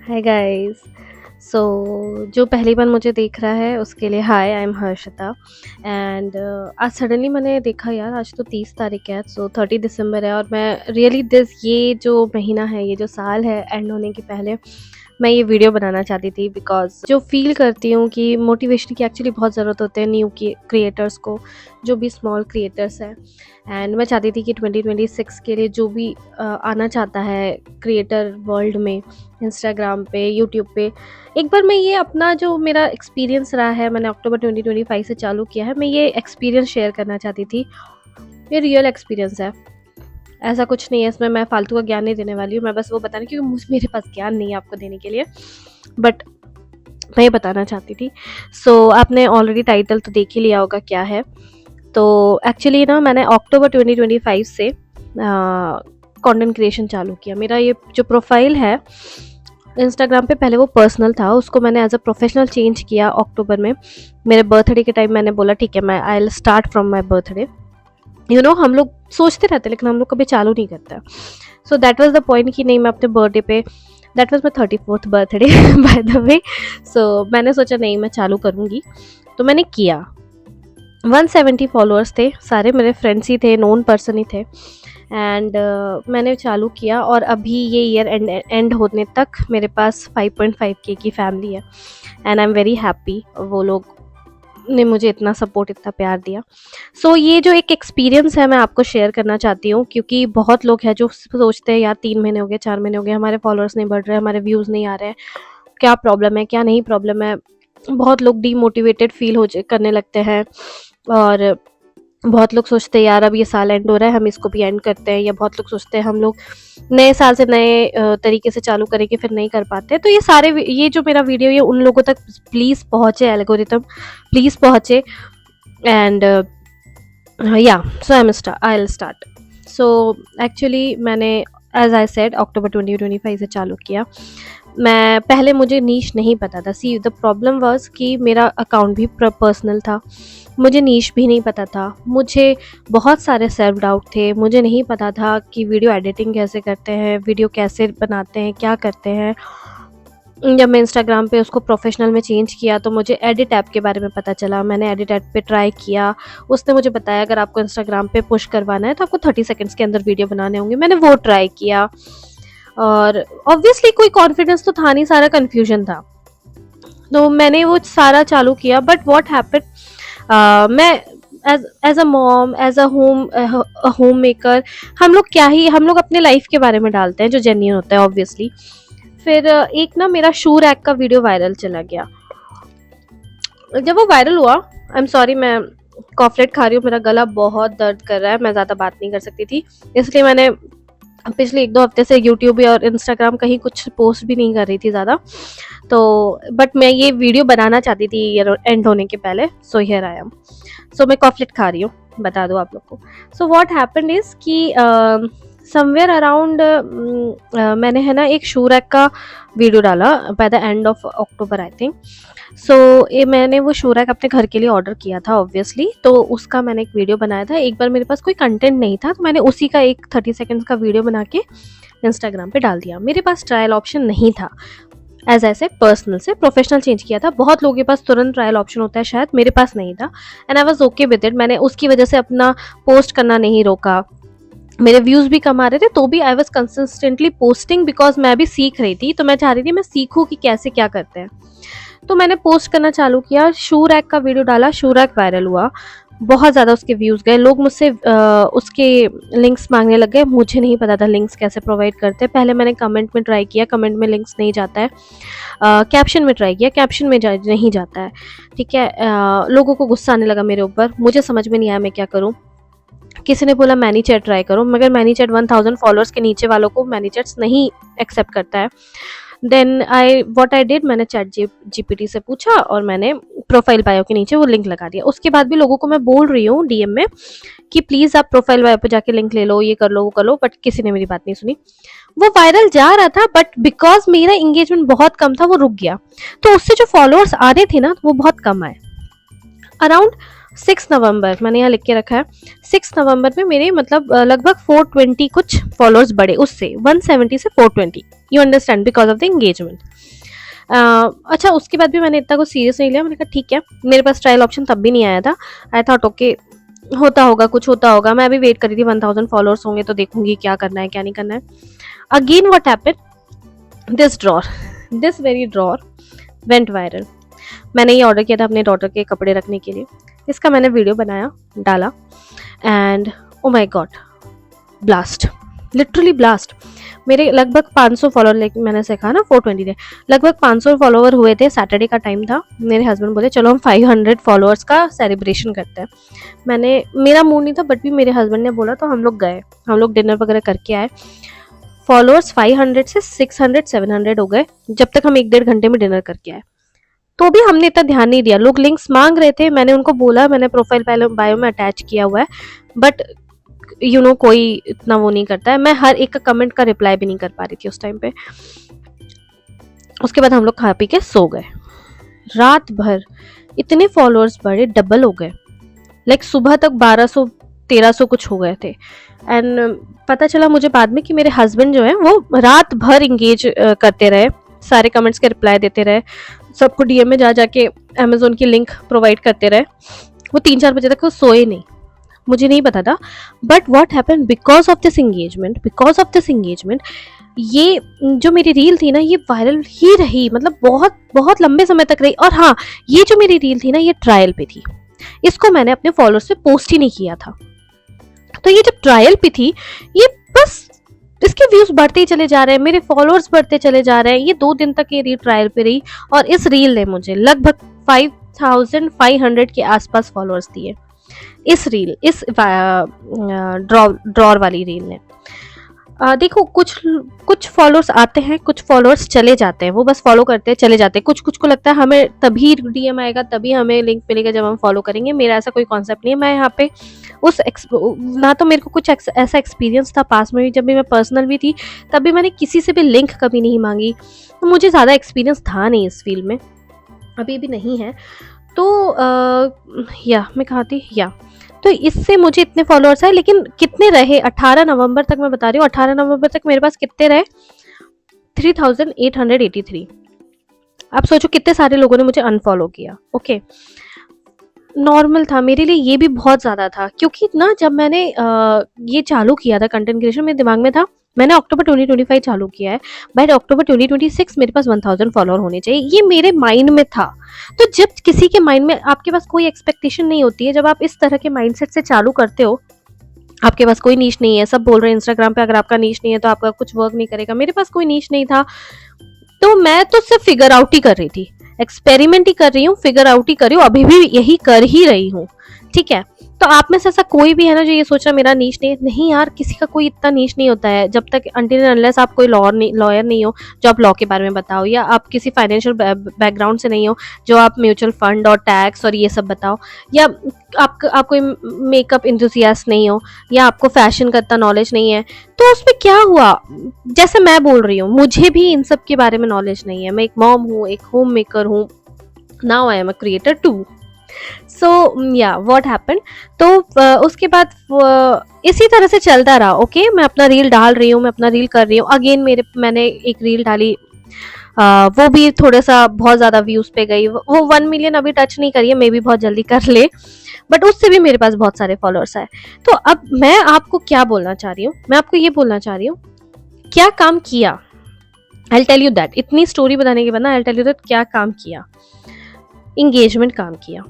Hi guys. सो जो पहली बार मुझे देख रहा है उसके लिए हाय, आई एम हर्षिता। एंड आज सडनली मैंने देखा यार, आज तो 30 तारीख है, सो 30 दिसंबर है और मैं रियली दिस ये जो महीना है, ये जो साल है एंड होने के पहले मैं ये वीडियो बनाना चाहती थी। बिकॉज जो फील करती हूँ कि मोटिवेशन की एक्चुअली बहुत ज़रूरत होती है न्यू क्रिएटर्स को, जो भी स्मॉल क्रिएटर्स हैं। एंड मैं चाहती थी कि 2026 के लिए जो भी आना चाहता है क्रिएटर वर्ल्ड में, इंस्टाग्राम पे, यूट्यूब पे, एक बार मैं ये अपना जो मेरा एक्सपीरियंस रहा है, मैंने अक्टूबर 2025 से चालू किया है, मैं ये एक्सपीरियंस शेयर करना चाहती थी। ये रियल एक्सपीरियंस है, ऐसा कुछ नहीं है इसमें, मैं फालतू का ज्ञान नहीं देने वाली हूँ। मैं बस वो बताना, क्योंकि मेरे पास ज्ञान नहीं है आपको देने के लिए, बट मैं ये बताना चाहती थी। सो आपने ऑलरेडी टाइटल तो देख ही लिया होगा क्या है। तो एक्चुअली ना मैंने अक्टूबर 2025 से कंटेंट क्रिएशन चालू किया। मेरा ये जो प्रोफाइल है इंस्टाग्राम पे, पहले वो पर्सनल था, उसको मैंने एज अ प्रोफेशनल चेंज किया अक्टूबर में। मेरे बर्थडे के टाइम मैंने बोला ठीक है, मैं आई will start from my birthday. हम लोग सोचते रहते लेकिन हम लोग कभी चालू नहीं करते। So that was the point कि नहीं, मैं अपने बर्थडे पे, that was my 34th birthday by the way. So मैंने सोचा नहीं, मैं चालू करूँगी, तो मैंने किया। 170 फॉलोअर्स थे, सारे मेरे फ्रेंड्स ही थे, नोन पर्सन ही थे। एंड मैंने चालू किया और अभी ये ईयर एंड होने तक मेरे पास 5.5K की फैमिली है। And I am very happy, वो लोग ने मुझे इतना सपोर्ट, इतना प्यार दिया। सो ये जो एक एक्सपीरियंस है मैं आपको शेयर करना चाहती हूँ, क्योंकि बहुत लोग हैं जो सोचते हैं यार 3 महीने हो गए, 4 महीने हो गए, हमारे फॉलोअर्स नहीं बढ़ रहे, हमारे व्यूज़ नहीं आ रहे हैं, क्या प्रॉब्लम है, क्या नहीं प्रॉब्लम है। बहुत लोग डीमोटिवेटेड फील करने लगते हैं और बहुत लोग सोचते हैं यार अब ये साल एंड हो रहा है, हम इसको भी एंड करते हैं। या बहुत लोग सोचते हैं हम लोग नए साल से नए तरीके से चालू करेंगे, फिर नहीं कर पाते। तो ये जो मेरा वीडियो, ये उन लोगों तक प्लीज़ पहुँचे, एल्गोरिथम प्लीज़ पहुँचे। एंड या so I will start. So actually मैंने, एज आई सेड, अक्टूबर 2025 से चालू किया। मैं पहले, मुझे नीश नहीं पता था। सी द प्रॉब्लम वाज कि मेरा अकाउंट भी पर्सनल था, मुझे नीश भी नहीं पता था, मुझे बहुत सारे सेल्फ डाउट थे, मुझे नहीं पता था कि वीडियो एडिटिंग कैसे करते हैं, वीडियो कैसे बनाते हैं, क्या करते हैं। जब मैं इंस्टाग्राम पे उसको प्रोफेशनल में चेंज किया तो मुझे एडिट ऐप के बारे में पता चला। मैंने एडिट ऐप पे ट्राई किया, उसने मुझे बताया अगर आपको इंस्टाग्राम पे पुश करवाना है तो आपको 30 सेकंड्स के अंदर वीडियो बनाने होंगे। मैंने वो ट्राई किया और ऑब्वियसली कोई कॉन्फिडेंस तो था नहीं, सारा कन्फ्यूजन था। तो मैंने वो सारा चालू किया, बट व्हाट हैपेंड, मैं as a mom, as a home maker, हम लोग अपने लाइफ के बारे में डालते हैं जो जेन्युइन होता है ऑब्वियसली। फिर एक ना मेरा शू रैक का वीडियो वायरल चला गया। जब वो वायरल हुआ, आई एम सॉरी, मैं कॉफलेट खा रही हूँ, मेरा गला बहुत दर्द कर रहा है, मैं ज़्यादा बात नहीं कर सकती थी, इसलिए मैंने पिछले 1-2 हफ्ते से यूट्यूब और इंस्टाग्राम कहीं कुछ पोस्ट भी नहीं कर रही थी ज़्यादा। तो बट मैं ये वीडियो बनाना चाहती थी एंड होने के पहले। So here I am. सो मैं कॉफलेट खा रही हूँ, बता दो आप लोग को। सो व्हाट हैपेंड इज़ कि समवेयर अराउंड मैंने है ना एक शू रैक का वीडियो डाला by the end of October I think. So ये मैंने वो शू रैक अपने घर के लिए ऑर्डर किया था ऑब्वियसली, तो उसका मैंने एक वीडियो बनाया था। एक बार मेरे पास कोई कंटेंट नहीं था तो मैंने उसी का एक 30 सेकेंड्स का वीडियो बना के इंस्टाग्राम पे डाल दिया। मेरे पास ट्रायल ऑप्शन नहीं था, एज ऐसे पर्सनल से प्रोफेशनल चेंज किया था। बहुत लोगों के पास तुरंत ट्रायल ऑप्शन होता है शायद, मेरे पास नहीं था and I was okay with it. मैंने उसकी वजह से अपना पोस्ट करना नहीं रोका, मेरे व्यूज़ भी कम आ रहे थे तो भी I was consistently posting, because मैं भी सीख रही थी, तो मैं चाह रही थी मैं सीखूँ कि कैसे क्या करते हैं। तो मैंने पोस्ट करना चालू किया, शू रैक का वीडियो डाला, शू रैक वायरल हुआ, बहुत ज़्यादा उसके व्यूज़ गए। लोग मुझसे उसके लिंक्स मांगने लग गए, मुझे नहीं पता था लिंक्स कैसे प्रोवाइड करते हैं। पहले मैंने कमेंट में ट्राई किया, कमेंट में लिंक्स नहीं जाता है। कैप्शन में ट्राई किया, कैप्शन में नहीं जाता है। ठीक है, लोगों को गुस्सा आने लगा मेरे ऊपर, मुझे समझ में नहीं आया मैं क्या करूँ। किसी ने बोला मैनीचैट ट्राई करो, मगर मैनीचैट 1000 फॉलोअर्स के नीचे वालों को मैनीचैट्स नहीं एक्सेप्ट करता है। देन व्हाट आई डिड, मैंने चैट जीपीटी से पूछा और मैंने प्रोफाइल बायो के नीचे वो लिंक लगा दिया। उसके बाद भी लोगों को मैं बोल रही हूँ डीएम में कि प्लीज़ आप प्रोफाइल बायो पे जाके लिंक ले लो, ये कर लो, वो कर लो, बट किसी ने मेरी बात नहीं सुनी। वो वायरल जा रहा था बट बिकॉज मेरा इंगेजमेंट बहुत कम था वो रुक गया, तो उससे जो फॉलोअर्स आ रहे थे ना वो बहुत कम आए। अराउंड 6 नवंबर मैंने यहाँ लिख के रखा है, 6 नवंबर में मेरे मतलब लगभग 420 कुछ फॉलोअर्स बढ़े, उससे 170 से 420, you understand, because of the engagement. अच्छा, उसके बाद भी मैंने इतना कुछ सीरियस नहीं लिया, मैंने कहा ठीक है, मेरे पास ट्रायल ऑप्शन तब भी नहीं आया था। आई थॉट ओके, होता होगा, कुछ होता होगा। मैं अभी वेट कर रही थी 1000 फॉलोअर्स होंगे तो देखूंगी क्या करना है क्या नहीं करना है। Again what happened, this very drawer went viral. मैंने ये ऑर्डर किया था अपने डॉटर के कपड़े रखने के लिए, इसका मैंने वीडियो बनाया, डाला, and oh my God, blast, literally blast. मेरे लगभग 500 फॉलोअर, लेकिन मैंने से कहा ना 420 थे, लगभग 500 फॉलोअर हुए थे। सैटरडे का टाइम था, मेरे हस्बैंड बोले चलो हम 500 फॉलोअर्स का सेलिब्रेशन करते हैं। मेरा मूड नहीं था, बट भी मेरे हस्बैंड ने बोला तो हम लोग गए, हम लोग डिनर वगैरह करके आए। फॉलोअर्स 500 से 600 700 हो गए जब तक हम 1-1.5 घंटे में डिनर करके आए। तो भी हमने इतना ध्यान नहीं दिया, लोग लिंक्स मांग रहे थे, मैंने उनको बोला मैंने प्रोफाइल बायो में अटैच किया हुआ है, बट कोई इतना वो नहीं करता है। मैं हर एक का कमेंट का रिप्लाई भी नहीं कर पा रही थी उस टाइम पे। उसके बाद हम लोग खा पी के सो गए। रात भर इतने फॉलोअर्स बढ़े, डबल हो गए, लाइक सुबह तक 1200-1300 कुछ हो गए थे। एंड पता चला मुझे बाद में कि मेरे हस्बैंड जो है वो रात भर इंगेज करते रहे, सारे कमेंट्स के रिप्लाई देते रहे, सबको डीएम में जा जाके अमेजोन की लिंक प्रोवाइड करते रहे। वो 3-4 बजे तक वो सोए नहीं, मुझे नहीं पता था। But what happened, because of this engagement, ये जो मेरी रील थी ना, ये वायरल ही रही, मतलब बहुत बहुत लंबे समय तक रही। और हाँ, ये जो मेरी रील थी ना, ये ट्रायल पे थी, इसको मैंने अपने फॉलोअर्स पे पोस्ट ही नहीं किया था। तो ये जब ट्रायल पे थी, ये बस इसके व्यूज बढ़ते ही चले जा रहे हैं, मेरे फॉलोअर्स बढ़ते चले जा रहे हैं। ये 2 दिन तक ये रील ट्रायल पे रही और इस रील ने मुझे लगभग 5500 के आसपास फॉलोअर्स दिए। इस ड्रॉर वाली रील ने। देखो, कुछ फॉलोअर्स आते हैं, कुछ फॉलोअर्स चले जाते हैं, वो बस फॉलो करते हैं चले जाते हैं। कुछ को लगता है हमें तभी डीएम आएगा, तभी हमें लिंक मिलेगा जब हम फॉलो करेंगे। मेरा ऐसा कोई कॉन्सेप्ट नहीं है। मैं यहाँ पे ना तो मेरे को कुछ ऐसा एक्सपीरियंस था पास में भी, जब भी मैं पर्सनल भी थी तब भी मैंने किसी से भी लिंक कभी नहीं मांगी, तो मुझे ज़्यादा एक्सपीरियंस था नहीं इस फील्ड में, अभी भी नहीं है। तो मैं कहा थी तो इससे मुझे इतने फॉलोअर्स आए, लेकिन कितने रहे 18 नवंबर तक, मैं बता रही हूँ 18 नवंबर तक मेरे पास कितने रहे, 3883। आप सोचो कितने सारे लोगों ने मुझे अनफॉलो किया। ओके, नॉर्मल था मेरे लिए, ये भी बहुत ज़्यादा था, क्योंकि ना जब मैंने ये चालू किया था कंटेंट क्रिएशन, मेरे दिमाग में था मैंने अक्टूबर 2025 चालू किया है, बाय अक्टूबर 2026 मेरे पास 1000 फॉलोअर होने चाहिए, ये मेरे माइंड में था। तो जब किसी के माइंड में, आपके पास कोई एक्सपेक्टेशन नहीं होती है, जब आप इस तरह के माइंडसेट से चालू करते हो, आपके पास कोई नीश नहीं है, सब बोल रहे हैं इंस्टाग्राम पे अगर आपका नीश नहीं है तो आपका कुछ वर्क नहीं करेगा। मेरे पास कोई नीश नहीं था, तो मैं तो सिर्फ फिगर आउट ही कर रही थी, एक्सपेरिमेंट ही कर रही हूँ, फिगर आउट ही कर रही हूँ, अभी भी यही कर ही रही हूँ। ठीक है, तो आप में से ऐसा कोई भी है ना जो ये सोच रहा मेरा नीश नहीं यार, किसी का कोई इतना नीश नहीं होता है, जब तक अनटिल अनलेस आप कोई लॉयर नहीं हो जो आप लॉ के बारे में बताओ, या आप किसी फाइनेंशियल बैकग्राउंड से नहीं हो जो आप म्यूचुअल फंड और टैक्स और ये सब बताओ, या आप कोई मेकअप इंथुसियास्ट नहीं हो, या आपको फैशन का इतना नॉलेज नहीं है, तो उसमें क्या हुआ। जैसे मैं बोल रही हूँ, मुझे भी इन सब के बारे में नॉलेज नहीं है, मैं एक मॉम हूँ, एक होम मेकर हूँ, now I am a creator too. So what happened, तो उसके बाद इसी तरह से चलता रहा। ओके, मैं अपना रील डाल रही हूँ, मैं अपना रील कर रही हूँ। अगेन मैंने एक रील डाली, वो भी थोड़ा सा बहुत ज़्यादा व्यूज़ पे गई, वो 1 मिलियन अभी टच नहीं करी है, मे भी बहुत जल्दी कर ले, बट उससे भी मेरे पास बहुत सारे फॉलोअर्स आए। तो अब मैं आपको क्या बोलना चाह रही हूँ, मैं आपको ये बोलना चाह रही हूँ, क्या काम किया, आई टेल यू दैट। इतनी स्टोरी बताने के बाद ना आई टेल यू दैट क्या काम किया। इंगेजमेंट काम किया।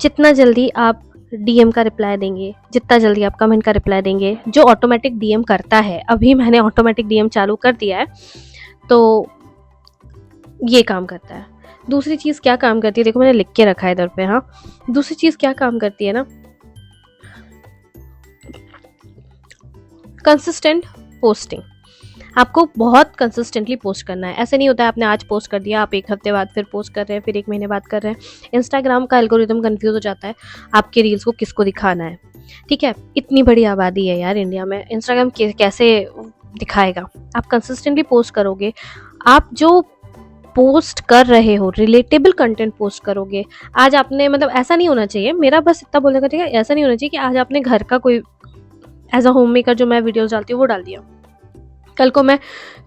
जितना जल्दी आप डीएम का रिप्लाई देंगे, जितना जल्दी आप कमेंट का रिप्लाई देंगे, जो ऑटोमेटिक डीएम करता है, अभी मैंने ऑटोमेटिक डीएम चालू कर दिया है, तो ये काम करता है। दूसरी चीज़ क्या काम करती है, देखो मैंने लिख के रखा है इधर पे। हाँ, दूसरी चीज़ क्या काम करती है ना, कंसिस्टेंट पोस्टिंग। आपको बहुत कंसिस्टेंटली पोस्ट करना है। ऐसे नहीं होता है आपने आज पोस्ट कर दिया, आप 1 हफ्ते बाद फिर पोस्ट कर रहे हैं, फिर 1 महीने बाद कर रहे हैं। इंस्टाग्राम का एल्गोरिदम कंफ्यूज हो जाता है आपके रील्स को किसको दिखाना है। ठीक है, इतनी बड़ी आबादी है यार इंडिया में, इंस्टाग्राम कैसे दिखाएगा। आप कंसिस्टेंटली पोस्ट करोगे, आप जो पोस्ट कर रहे हो, रिलेटेबल कंटेंट पोस्ट करोगे। आज आपने मतलब ऐसा नहीं होना चाहिए, मेरा बस इतना बोलने का ठीक है, ऐसा नहीं होना चाहिए कि आज आपने घर का कोई एज अ होम मेकर जो मैं वीडियोस डालती हूँ वो डाल दिया, कल को मैं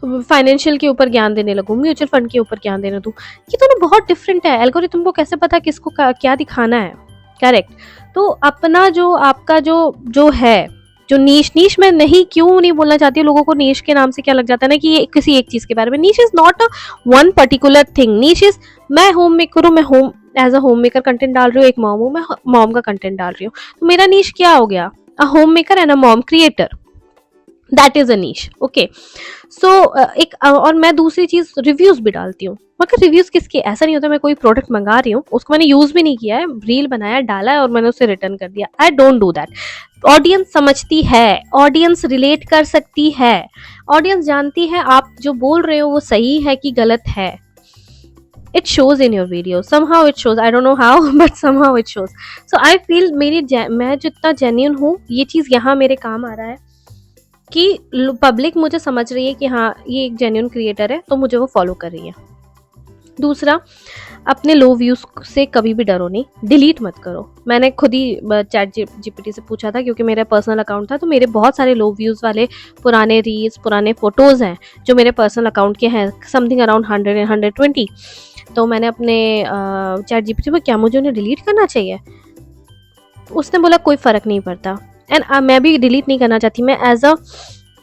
फाइनेंशियल के ऊपर ज्ञान देने लगूँ, म्यूचुअल फंड के ऊपर ज्ञान देने दूँ। ये दोनों बहुत डिफरेंट है। एल्गोरिथम को कैसे पता किसको क्या दिखाना है, करेक्ट। तो अपना जो आपका जो है, जो नीश मैं नहीं क्यों नहीं बोलना चाहती, लोगों को नीश के नाम से क्या लग जाता है ना कि ये किसी एक चीज के बारे में। Niche is not a one particular thing. Niche is मैं होम मेकर हूँ, मैं home as a home maker content डाल रही हूँ, एक मॉम हूँ, मैं मॉम का कंटेंट डाल रही हूँ, तो मेरा नीश क्या हो गया, a home maker and a mom creator, that is a niche. Okay, so और मैं दूसरी चीज रिव्यूज भी डालती हूँ, मगर रिव्यूज किसके, ऐसा नहीं होता मैं कोई प्रोडक्ट मंगा रही हूँ, उसको मैंने यूज भी नहीं किया है, रील बनाया, डाला है और मैंने उसे रिटर्न कर दिया। I don't do that. Audience समझती है, ऑडियंस रिलेट कर सकती है, ऑडियंस जानती है आप जो बोल रहे हो वो सही है कि गलत है। it shows in your video, somehow it shows, I don't know how but somehow it shows. So I feel मैं जितना जेन्युइन हूँ, ये चीज यहाँ मेरे काम आ रहा है कि पब्लिक मुझे समझ रही है कि हाँ ये एक जेन्युइन क्रिएटर है, तो मुझे वो फॉलो कर रही है। दूसरा, अपने लो व्यूज से कभी भी डरो नहीं, डिलीट मत करो। मैंने खुद ही चैट जीपीटी से पूछा था, क्योंकि मेरा पर्सनल अकाउंट था, तो मेरे बहुत सारे लो व्यूज वाले पुराने रील्स, पुराने फोटोज हैं जो मेरे पर्सनल अकाउंट के हैं, समथिंग अराउंड 100 and 120। तो मैंने अपने चैट जीपीटी में क्या मुझे उन्हें डिलीट करना चाहिए, उसने बोला कोई फ़र्क नहीं पड़ता। एंड मैं भी डिलीट नहीं करना चाहती, मैं एज अ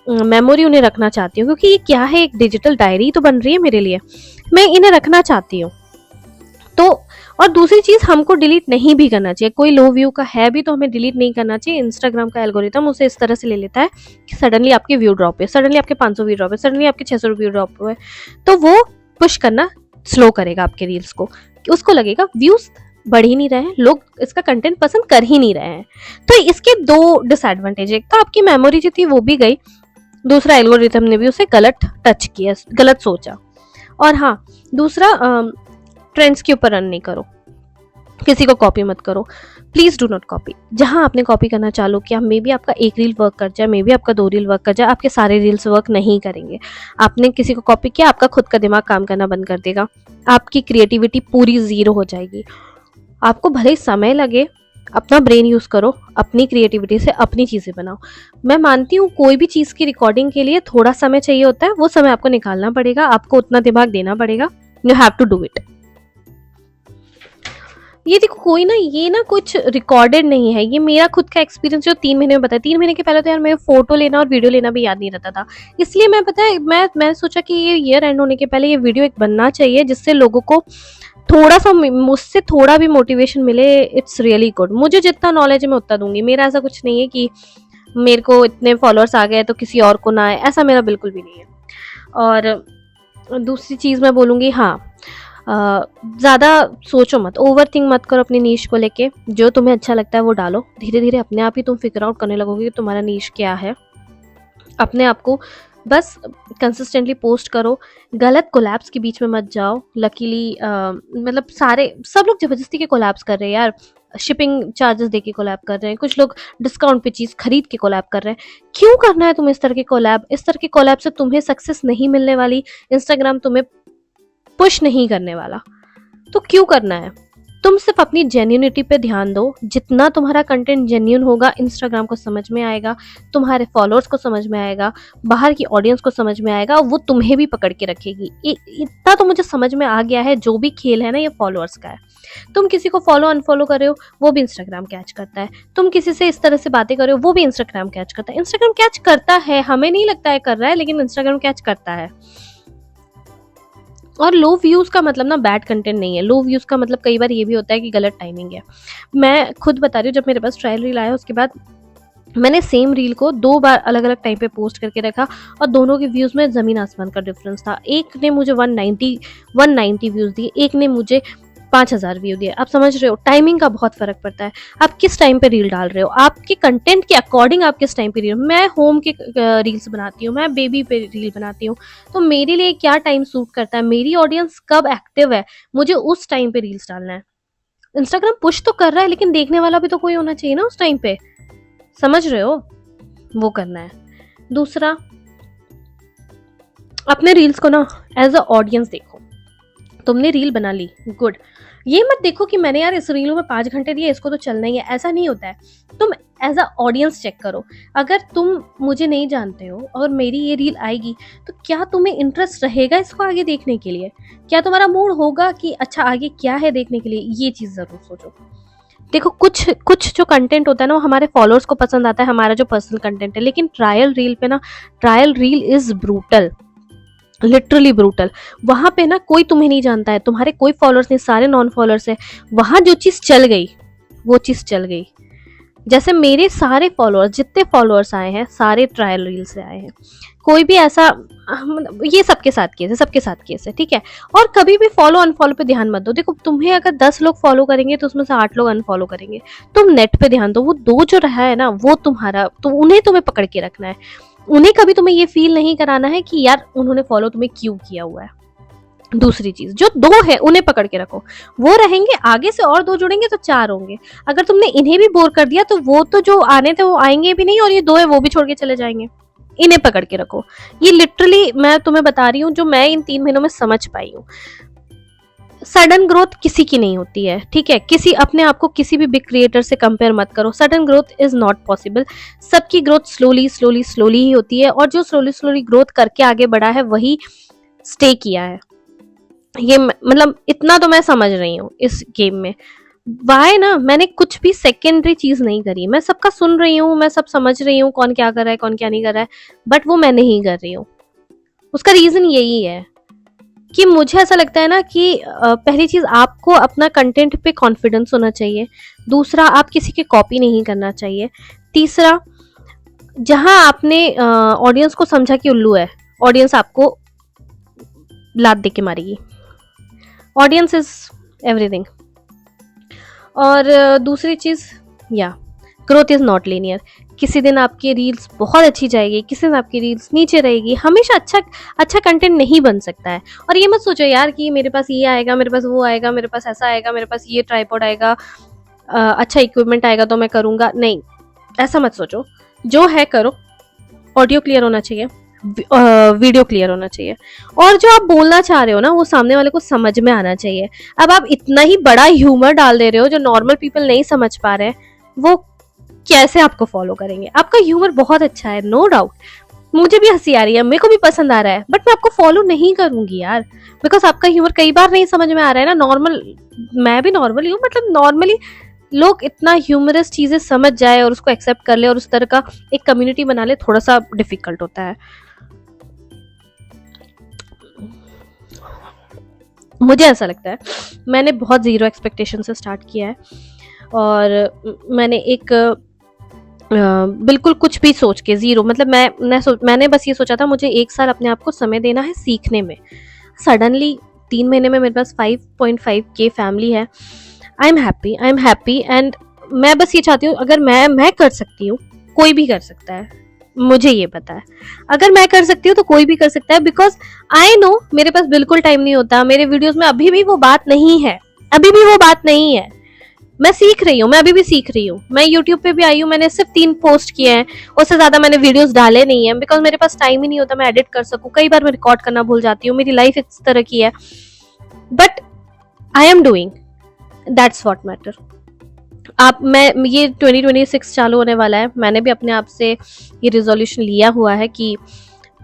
मेमोरी उन्हें रखना चाहती हूँ, क्योंकि ये क्या है, एक डिजिटल डायरी तो बन रही है मेरे लिए, मैं इन्हें रखना चाहती हूँ। तो और दूसरी चीज़, हमको डिलीट नहीं भी करना चाहिए, कोई लो व्यू का है भी तो हमें डिलीट नहीं करना चाहिए। इंस्टाग्राम का एल्गोरिथम उसे इस तरह से ले लेता है कि सडनली आपके व्यू ड्रॉप है, सडनली आपके 500 व्यू ड्रॉप है, सडनली आपके 600 व्यू ड्रॉप हुए, तो वो पुश करना स्लो करेगा आपके रील्स को, उसको लगेगा व्यूज बढ़ ही नहीं रहे हैं, लोग इसका कंटेंट पसंद कर ही नहीं रहे हैं। तो इसके दो डिसएडवांटेज, एक तो आपकी मेमोरी जो थी वो भी गई, दूसरा एल्गोरिथम ने भी उसे गलत टच किया, गलत सोचा। और हाँ, दूसरा, ट्रेंड्स के ऊपर रन नहीं करो, किसी को कॉपी मत करो, प्लीज डू नॉट कॉपी। जहां आपने कॉपी करना चालू किया, मे बी आपका एक रील वर्क कर जाए, मे बी आपका 2 रील वर्क कर जाए, आपके सारे रील्स वर्क नहीं करेंगे। आपने किसी को कॉपी किया, आपका खुद का दिमाग काम करना बंद कर देगा, आपकी क्रिएटिविटी पूरी जीरो हो जाएगी। आपको भले ही समय लगे, अपना ब्रेन यूज करो, अपनी क्रिएटिविटी से अपनी चीजें बनाओ। मैं मानती हूँ कोई भी चीज की रिकॉर्डिंग के लिए थोड़ा समय चाहिए होता है, वो समय आपको निकालना पड़ेगा, आपको उतना दिमाग देना पड़ेगा, you have to do it. ये देखो, कोई ना, ये ना कुछ रिकॉर्डेड नहीं है, ये मेरा खुद का एक्सपीरियंस जो 3 महीने में बताया। 3 महीने के पहले तो यार मेरे फोटो लेना और वीडियो लेना भी याद नहीं रहता था, इसलिए मैं पता है मैं सोचा कि ये ईयर एंड होने के पहले ये वीडियो एक बनना चाहिए, जिससे लोगों को थोड़ा सा मुझसे थोड़ा भी मोटिवेशन मिले। It's really good. मुझे जितना नॉलेज है मैं उतना दूंगी, मेरा ऐसा कुछ नहीं है कि मेरे को इतने फॉलोअर्स आ गए तो किसी और को ना आए, ऐसा मेरा बिल्कुल भी नहीं है। और दूसरी चीज़ मैं बोलूँगी, हाँ, ज़्यादा सोचो मत, ओवर थिंक मत करो अपनी नीश को लेके, जो तुम्हें अच्छा लगता है वो डालो, धीरे धीरे अपने आप ही तुम फिगर आउट करने लगोगे कि तुम्हारा नीश क्या है। अपने आप को बस कंसिस्टेंटली पोस्ट करो, गलत कोलैब्स के बीच में मत जाओ। लकीली मतलब सब लोग ज़बरदस्ती के कोलैब्स कर रहे हैं यार, शिपिंग चार्जेस देके कोलैब कर रहे हैं, कुछ लोग डिस्काउंट पे चीज़ खरीद के कोलैब कर रहे हैं। क्यों करना है तुम्हें इस तरह के कोलैब? इस तरह के कोलैब से तुम्हें सक्सेस नहीं मिलने वाली, इंस्टाग्राम तुम्हें पुश नहीं करने वाला, तो क्यों करना है? तुम सिर्फ अपनी जेन्युइनिटी पे ध्यान दो। जितना तुम्हारा कंटेंट जेन्युइन होगा, इंस्टाग्राम को समझ में आएगा, तुम्हारे फॉलोअर्स को समझ में आएगा, बाहर की ऑडियंस को समझ में आएगा, वो तुम्हें भी पकड़ के रखेगी। इतना तो मुझे समझ में आ गया है, जो भी खेल है ना ये फॉलोअर्स का है। तुम किसी को फॉलो अनफॉलो कर रहे हो, वो भी इंस्टाग्राम कैच करता है। तुम किसी से इस तरह से बातें कर रहे हो, वो भी इंस्टाग्राम कैच करता है। इंस्टाग्राम कैच करता है, हमें नहीं लगता है कर रहा है, लेकिन इंस्टाग्राम कैच करता है। और लो व्यूज़ का मतलब ना बैड कंटेंट नहीं है, लो व्यूज़ का मतलब कई बार ये भी होता है कि गलत टाइमिंग है। मैं खुद बता रही हूँ, जब मेरे पास ट्रायल रील आया उसके बाद मैंने सेम रील को 2 बार अलग अलग टाइम पे पोस्ट करके रखा, और दोनों के व्यूज़ में ज़मीन आसमान का डिफरेंस था। एक ने मुझे 190 व्यूज़ दिए, एक ने मुझे 5000 व्यू दिए। आप समझ रहे हो, टाइमिंग का बहुत फर्क पड़ता है। आप किस टाइम पे रील डाल रहे हो, आपके कंटेंट के अकॉर्डिंग आप किस टाइम पे रील। मैं होम के रील्स बनाती हूँ, मैं बेबी पे रील बनाती हूँ, तो मेरे लिए क्या टाइम सूट करता है, मेरी ऑडियंस कब एक्टिव है, मुझे उस टाइम पे रील्स डालना है। इंस्टाग्राम पुश तो कर रहा है, लेकिन देखने वाला भी तो कोई होना चाहिए ना उस टाइम पे, समझ रहे हो, वो करना है। दूसरा, अपने रील्स को ना एज अ ऑडियंस देखो, तुमने रील बना ली, गुड। ये मत देखो कि मैंने यार इस रील में 5 घंटे दिए, इसको तो चलना ही है, ऐसा नहीं होता है। तुम एज अ ऑडियंस चेक करो। अगर तुम मुझे नहीं जानते हो और मेरी ये रील आएगी, तो क्या तुम्हें इंटरेस्ट रहेगा इसको आगे देखने के लिए? क्या तुम्हारा मूड होगा कि अच्छा आगे क्या है देखने के लिए? ये चीज़ ज़रूर सोचो। देखो, कुछ कुछ जो कंटेंट होता है ना, वो हमारे फॉलोअर्स को पसंद आता है, हमारा जो पर्सनल कंटेंट है। लेकिन ट्रायल रील पे ना, trial reel is brutal, literally brutal. वहां पे ना कोई तुम्हें नहीं जानता है, तुम्हारे कोई फॉलोअर्स नहीं, सारे नॉन फॉलोअर्स है। वहां जो चीज चल गई वो चीज चल गई। जैसे मेरे सारे फॉलोअर्स, जितने फॉलोअर्स आए हैं, सारे ट्रायल रील से आए हैं। कोई भी ऐसा, मतलब ये सबके साथ केस है, सबके साथ केस है, ठीक है। और कभी भी फॉलो अनफॉलो पे ध्यान मत दो। देखो, तुम्हें अगर 10 लोग फॉलो करेंगे तो उसमें से 8 लोग अनफॉलो करेंगे। तुम नेट पे ध्यान दो, वो 2 जो रहा है ना, वो तुम्हारा, तो उन्हें तुम्हें पकड़ के रखना है। उन्हें कभी तुम्हें ये फील नहीं कराना है कि यार उन्होंने फॉलो तुम्हें क्यों किया हुआ है। दूसरी चीज, जो 2 है उन्हें पकड़ के रखो, वो रहेंगे, आगे से और 2 जुड़ेंगे तो 4 होंगे। अगर तुमने इन्हें भी बोर कर दिया तो वो तो जो आने थे वो आएंगे भी नहीं, और ये 2 है वो भी छोड़ के चले जाएंगे। इन्हें पकड़ के रखो। ये लिटरली मैं तुम्हें बता रही हूँ, जो मैं इन 3 महीनों में समझ पाई हूँ। सडन ग्रोथ किसी की नहीं होती है, ठीक है। किसी अपने आप को किसी भी बिग क्रिएटर से कंपेयर मत करो। Sudden growth is not possible. सबकी ग्रोथ स्लोली स्लोली स्लोली ही होती है, और जो स्लोली स्लोली ग्रोथ करके आगे बढ़ा है वही स्टे किया है। ये मतलब इतना तो मैं समझ रही हूँ इस गेम में। वाई ना, मैंने कुछ भी सेकेंडरी चीज नहीं करी। मैं सबका सुन रही हूँ, मैं सब समझ रही हूँ, कौन क्या कर रहा है, कौन क्या नहीं कर रहा है, बट वो मैं नहीं कर रही हूँ। उसका रीजन यही है कि मुझे ऐसा लगता है ना कि पहली चीज, आपको अपना कंटेंट पे कॉन्फिडेंस होना चाहिए। दूसरा, आप किसी की कॉपी नहीं करना चाहिए। तीसरा, जहां आपने ऑडियंस को समझा कि उल्लू है, ऑडियंस आपको लात दे के मारेगी। Audience is everything. और दूसरी चीज, या ग्रोथ इज नॉट लीनियर। किसी दिन आपकी रील्स बहुत अच्छी जाएगी, किसी दिन आपकी रील्स नीचे रहेगी। हमेशा अच्छा कंटेंट नहीं बन सकता है। और ये मत सोचो यार कि मेरे पास ये आएगा, मेरे पास वो आएगा, मेरे पास ऐसा आएगा, मेरे पास ये ट्राइपॉड आएगा, अच्छा इक्विपमेंट आएगा तो मैं करूँगा। नहीं, ऐसा मत सोचो। जो है करो। ऑडियो क्लियर होना चाहिए, वीडियो क्लियर होना चाहिए, और जो आप बोलना चाह रहे हो ना, वो सामने वाले को समझ में आना चाहिए। अब आप इतना ही बड़ा ह्यूमर डाल दे रहे हो जो नॉर्मल पीपल नहीं समझ पा रहे हैं, वो कैसे आपको फॉलो करेंगे? आपका ह्यूमर बहुत अच्छा है, नो डाउट। मुझे भी हंसी आ रही है, मेरे को भी पसंद आ रहा है, बट मैं आपको फॉलो नहीं करूंगी यार, बिकॉज आपका ह्यूमर कई बार नहीं समझ में आ रहा है ना। नॉर्मल, मैं भी नॉर्मल हूँ, मतलब नॉर्मली लोग इतना ह्यूमरस चीजें समझ जाए और उसको एक्सेप्ट कर ले और उस तरह का एक कम्युनिटी बना ले, थोड़ा सा डिफिकल्ट होता है। मुझे ऐसा लगता है। मैंने बहुत ज़ीरो एक्सपेक्टेशन से स्टार्ट किया है, और मैंने एक बिल्कुल कुछ भी सोच के, ज़ीरो, मतलब मैंने बस ये सोचा था मुझे 1 साल अपने आप को समय देना है सीखने में। सडनली 3 महीने में मेरे पास 5.5K फैमिली है। आई एम हैप्पी एंड मैं बस ये चाहती हूँ, अगर मैं कर सकती हूँ, कोई भी कर सकता है। मुझे ये पता है, अगर मैं कर सकती हूँ तो कोई भी कर सकता है, बिकॉज आई नो मेरे पास बिल्कुल टाइम नहीं होता। मेरे वीडियोस में अभी भी वो बात नहीं है, अभी भी वो बात नहीं है। मैं सीख रही हूँ, मैं अभी भी सीख रही हूँ। मैं यूट्यूब पे भी आई हूँ, मैंने सिर्फ 3 पोस्ट किए हैं, उससे ज्यादा मैंने वीडियोस डाले नहीं है, बिकॉज मेरे पास टाइम ही नहीं होता मैं एडिट कर सकूँ। कई बार मैं रिकॉर्ड करना भूल जाती हूँ, मेरी लाइफ इस तरह की है, but I am doing, that's what matter. मैं ये 2026 चालू होने वाला है, मैंने भी अपने आप से ये रिजोल्यूशन लिया हुआ है कि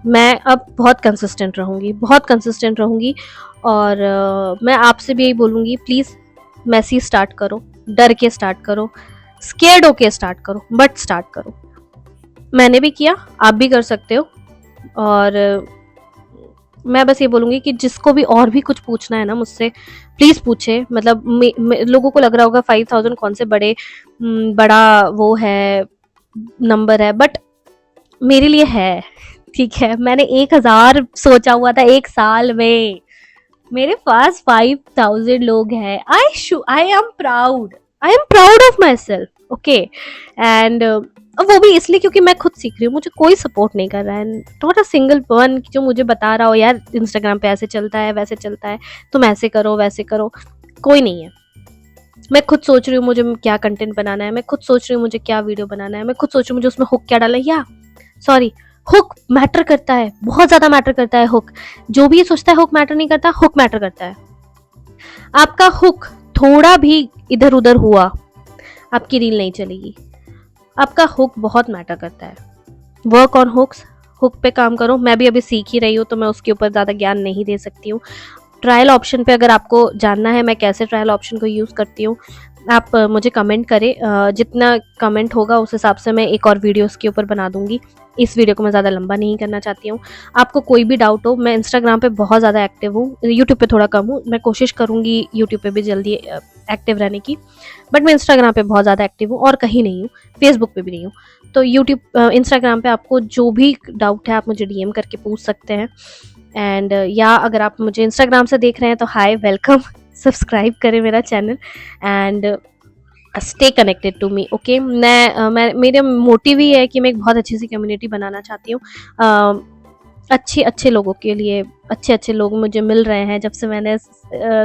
मैं अब बहुत कंसिस्टेंट रहूँगी। और मैं आपसे भी यही बोलूँगी, प्लीज़ मैसी स्टार्ट करो, डर के स्टार्ट करो, स्केर्ड होके स्टार्ट करो, बट स्टार्ट करो। मैंने भी किया, आप भी कर सकते हो। और मैं बस ये बोलूँगी कि जिसको भी और भी कुछ पूछना है ना मुझसे, प्लीज़ पूछे। मतलब लोगों को लग रहा होगा 5000 कौन से बड़ा वो है, नंबर है, बट मेरे लिए है, ठीक है। मैंने 1000 सोचा हुआ था 1 साल में, मेरे पास 5000 लोग हैं। I am proud of my self, okay. And वो भी इसलिए क्योंकि मैं खुद सीख रही हूँ, मुझे कोई सपोर्ट नहीं कर रहा है। नॉट अ सिंगल वन जो मुझे बता रहा हो यार इंस्टाग्राम पे ऐसे चलता है, वैसे चलता है, तुम ऐसे करो वैसे करो, कोई नहीं है। मैं खुद सोच रही हूँ मुझे क्या कंटेंट बनाना है, मैं खुद सोच रही हूँ मुझे क्या वीडियो बनाना है, मैं खुद सोच रही हूँ मुझे उसमें हुक क्या डाला है। या सॉरी, हुक मैटर करता है, बहुत ज्यादा मैटर करता है हुक। जो भी ये सोचता है हुक मैटर नहीं करता, हुक मैटर करता है। आपका हुक थोड़ा भी इधर-उधर हुआ, आपकी रील नहीं चलेगी। आपका हुक बहुत मैटर करता है। वर्क ऑन हुक्स, हुक पे काम करो। मैं भी अभी सीख ही रही हूँ, तो मैं उसके ऊपर ज़्यादा ज्ञान नहीं दे सकती हूँ। ट्रायल ऑप्शन पे अगर आपको जानना है मैं कैसे ट्रायल ऑप्शन को यूज़ करती हूँ, आप मुझे कमेंट करें। जितना कमेंट होगा उस हिसाब से मैं एक और वीडियो उसके ऊपर बना दूँगी। इस वीडियो को मैं ज़्यादा लंबा नहीं करना चाहती हूँ। आपको कोई भी डाउट हो, मैं इंस्टाग्राम पे बहुत ज़्यादा एक्टिव हूँ, यूट्यूब पे थोड़ा कम हूँ। मैं कोशिश करूँगी यूट्यूब पे भी जल्दी एक्टिव रहने की, बट मैं इंस्टाग्राम पे बहुत ज़्यादा एक्टिव हूँ और कहीं नहीं हूँ, फेसबुक पे भी नहीं हूँ। तो यूट्यूब इंस्टाग्राम पे आपको जो भी डाउट है आप मुझे डीएम करके पूछ सकते हैं। एंड या अगर आप मुझे इंस्टाग्राम से देख रहे हैं तो हाय, वेलकम, सब्सक्राइब करें मेरा channel and stay connected to me. Okay, मैं मेरा मोटिव ही है कि मैं एक बहुत अच्छी सी कम्युनिटी बनाना चाहती हूँ। अच्छे अच्छे लोगों के लिए अच्छे अच्छे लोग मुझे मिल रहे हैं जब से मैंने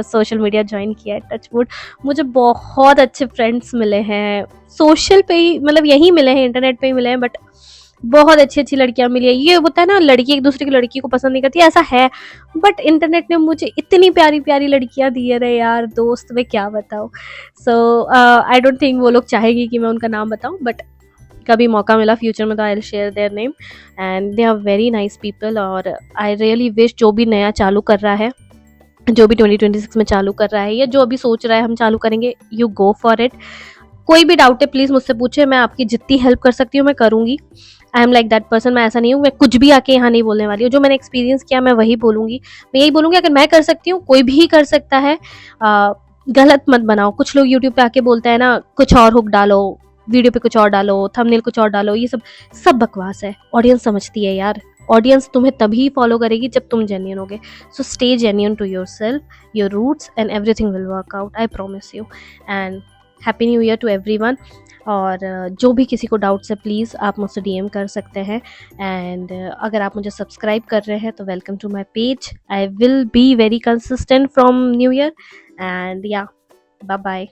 सोशल मीडिया ज्वाइन किया है। टचवुड, मुझे बहुत अच्छे फ्रेंड्स मिले हैं सोशल पे ही, मतलब यहीं मिले हैं, इंटरनेट पे ही मिले हैं, बट बहुत अच्छी अच्छी लड़कियां मिली है। ये होता है ना, लड़की एक दूसरे की लड़की को पसंद नहीं करती, ऐसा है, बट इंटरनेट ने मुझे इतनी प्यारी प्यारी लड़कियां दी है ना यार, दोस्त मैं क्या बताऊँ। सो आई डोंट थिंक वो लोग चाहेंगे कि मैं उनका नाम बताऊँ, बट कभी मौका मिला फ्यूचर में तो I will share their name. And they are very nice people. और आई रियली विश जो भी नया चालू कर रहा है, जो भी 2026 में चालू कर रहा है, या जो अभी सोच रहा है हम चालू करेंगे, यू गो फॉर इट। कोई भी डाउट है प्लीज़ मुझसे पूछे, मैं आपकी जितनी हेल्प कर सकती हूँ मैं करूँगी। I am like that person. मैं ऐसा नहीं हूँ, मैं कुछ भी आके यहाँ नहीं बोलने वाली हूँ। जो मैंने एक्सपीरियंस किया मैं वही बोलूँगी। मैं यही बोलूँगी, अगर मैं कर सकती हूँ कोई भी कर सकता है। गलत मत बनाओ। कुछ लोग यूट्यूब पे आके बोलते हैं ना, कुछ और हुक डालो, वीडियो पे कुछ और डालो, थंबनेल कुछ और डालो, ये सब बकवास है। ऑडियंस समझती है यार, ऑडियंस तुम्हें तभी फॉलो करेगी जब तुम जेन्युइन होगे। So stay genuine to yourself, your roots, and everything will work out, I promise you. And happy new year to everyone. और जो भी किसी को डाउट्स है प्लीज़ आप मुझसे डीएम कर सकते हैं। एंड अगर आप मुझे सब्सक्राइब कर रहे हैं तो welcome to my page. I will be very consistent from new year. And yeah, bye bye.